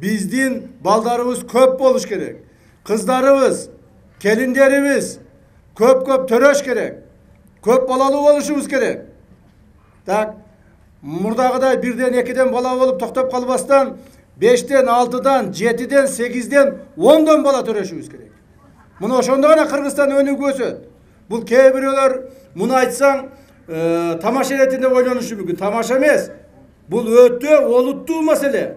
Bizdin baldarımız köp boluş gerek. Kızlarımız, kelinlerimiz köp töröş gerek. Köp balalı oluşumuz gerek. Tak, murdağıday birden, ikiden bala olup toktop kalbastan 5'ten, 6'dan, 7'den, 8'den, 10'dan bala töröşümüz gerek. Bunu oşondağına Kırgızstan önü gösöt. Bu kebirler bunu aytsan tamaşa retinde oynanışı mümkün. Tamaşa emez. Bu ötü oluttuğu mesele.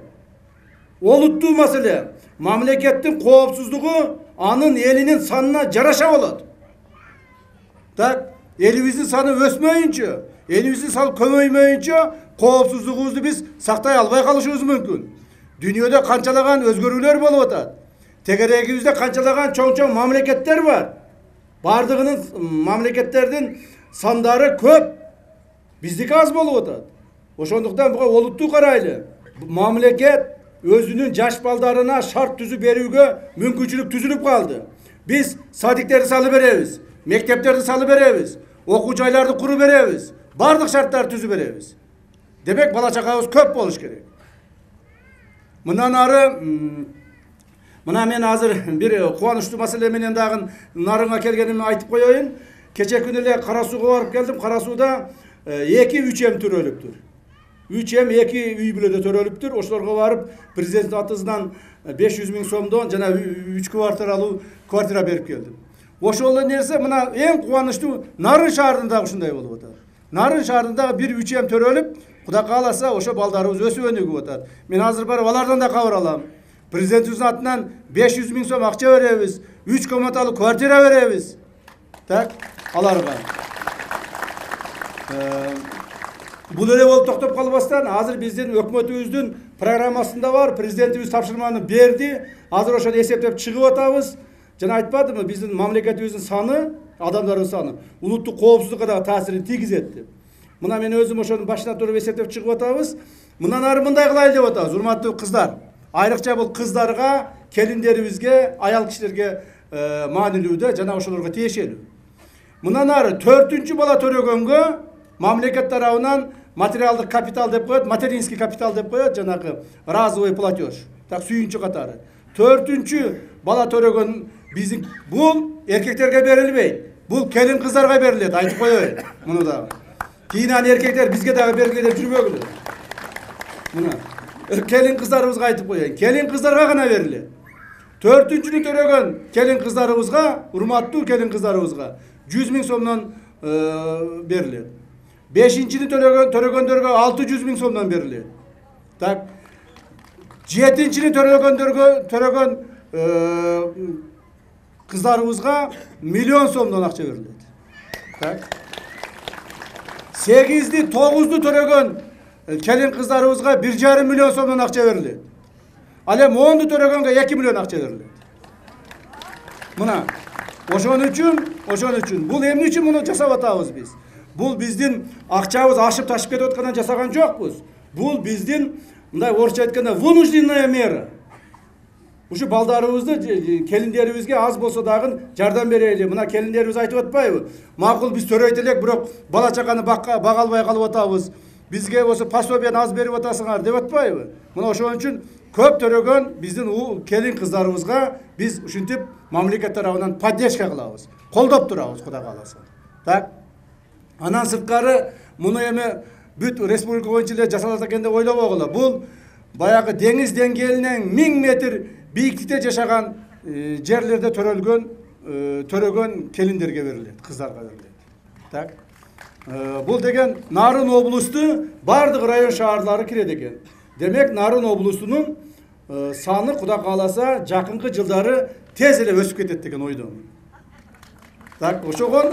Oluttuğu mesele. Mamlekettin koopsuzluğu anın elinin sanına jaraşa oladı. Tak, elimizin sanı ösmeyince, elimizin sanı kömöymeyince koopsuzluğumuzu biz saktay albay kalışımız mümkün. Dünyada kançalagan özgürlükler bolup atat. Tegeregimizde kançalagan çoğun mamleketler var. Bardığının mamleketlerden sandarı köp. Bizdeki az bolup atat. Oşonduktan bu oluttu karaylı. Mamleket özünün jaş baldarına şart tüzü berүүgө mümkünçülük tüzülüp kaldı. Biz sadiklerdi salı beremiz. Mekteplerdi salı beremiz. Okuu jaylardı kuru beremiz. Bardıq şartlar tüzü beremiz. Demek bala çakabız köp boluş gerek. Mından arı mına men hazır bir kuvançlуу masele menен dagы narıma kelgenimi aytıp koyayım. Keçe günü ele Karasuuga barıp geldim. Karasuuda 2-3 em törölüptür. 3 em 2 uy бүлөдө törölüptür. Oşlarga barıp prezident atısından 500 000 so'mdon jana 3 kvartira berip geldim. Oşolda nerse mına en kuvançlуу Nарын şaharında ушундай болуп атат. Nарын şaharında bir 3 em törölüp Kuda kalasa oşo baldarыбыз өsүп өнүгүп атат. Men hazır barıp alardan da kabar alam. Prezidentimizin atından 500 000 so'm akça veremiz. 3 komatalı kvartira veremiz. Tak, alarga. Bu öyle olup toktop kalbastan hazır bizden hökümetimizdin programmasında var. Prezidentimiz tapşırmanı berdi. Hazır oşonu eseplep çıkıp atabız. Jana aytпады mı bizden mamleketimizin sanı, adamların sanı unuttuk koopsuzlukka da tasirini тийгизет. Mına men özüm oşonun başına turup eseplep çıkıp atabız. Mından ары мындай кылайлы деп атабыз. Урматтуу кыздар. Айрыкча бул кыздарга, келиндерибизге, аял кишилерге маанилүүдө жана ошолорго тиешелүү. Мындан ары 4-чү бала төрөгөнгө мамлекет тарабынан материалдык капитал деп коет, материнский капитал деп коет, жанагы разовый платеж. Так сүйүнчү катары. 4-чү бала төрөгөн биздин бул эркектерге берилбейт. Бул келин кыздарга берилет, айтып коеюн. Муну да. Кийинен эркектер бизге дагы бергиле деп жүрбөгүлө. Мына келин кыздарыбызга айтып коеюн. Келин кыздарга гана берилет. 4-чүнү төрөгөн келин кыздарыбызга, урматтуу келин кыздарыбызга 100 000 сомдон берилет. 5-чини төрөгөндөргө 600 000 сомдон берилет. Так. 7-чини төрөгөн кыздарыбызга 1 000 000 сомдон акча берилет. Так. 8-ди, 9-ду төрөгөн келин кыздарыбызга 1,5 миллион сомдон акча берилет. Ал эми 10-ду төрөгөнгө 2 миллион акча берилет. Мына ошон үчүн бул эмне үчүн муну жасап атабыз биз? Бул биздин акчабыз ашып ташып кетип аткандан жасаган жокпуз. Бул биздин мындай орусча айтканда вынужденная мера. Ушу балдарыбызды, келиндерибизге аз болсо дагы жардам берели. Мына келиндерибиз айтып атпайбы? Макул биз төрөйт элек, бирок бала чаканы бага албай калып атабыз. Бизге болсо пособияны аз берип атасыңар деп атпайбы? Мына ошон үчүн көп төрөгөн биздин келин кыздарыбызга биз ушинтип мамлекет тарабынан поддержка кылабыз. Колдоп турабыз, Кудай кааласа. Так. Анан сырткары муну эми бүт республика боюнча эле жасалат экен деп ойлобогула. Бул баягы деңиз деңгээлинен 1000 метр бийиктикте жашаган жерлерде төрөгөн келиндерге берилет, кыздарга берилет. Так. Бул деген Нарын облусту бардык район шаарлары кирет экен. Демек Нарын облусунун саны Кудай кааласа жакынкы жылдары тез эле өсүп кетет деген ойдомун. Так, ошогон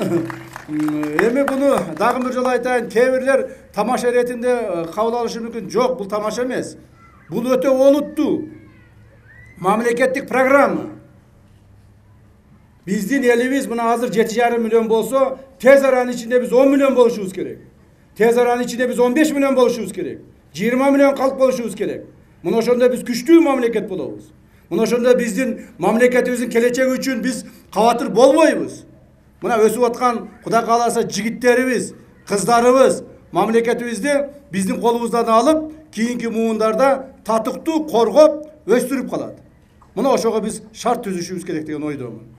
эми буну дагы бир жолу айтайын, кээ-бирлер тамаша иретинде кабыл алышы мүмкүн. Жок, бул тамаша эмес. Бул өтө олуттуу мамлекеттик программа. Биздин элибиз мына азыр 7,5 миллион болсо, тез аранын ичинде биз 10 миллион болушубуз керек. Тез аранын ичинде биз 15 миллион болушубуз керек. 20 миллион калк болушубуз керек. Мына ошондо биз күчтүү мамлекет болобуз. Мына ошондо биздин мамлекетибиздин келечеги үчүн биз кабатыр болбойбуз. Мына өсүп аткан Кудай кааласа жигиттерибиз, кыздарыбыз мамлекетибизди биздин колубуздан алып, кийинки муундарда татыктуу коргоп, östürüp kaladi. Mına oşoğa biz şart tüzüşübüz kerek degen oýdamyn.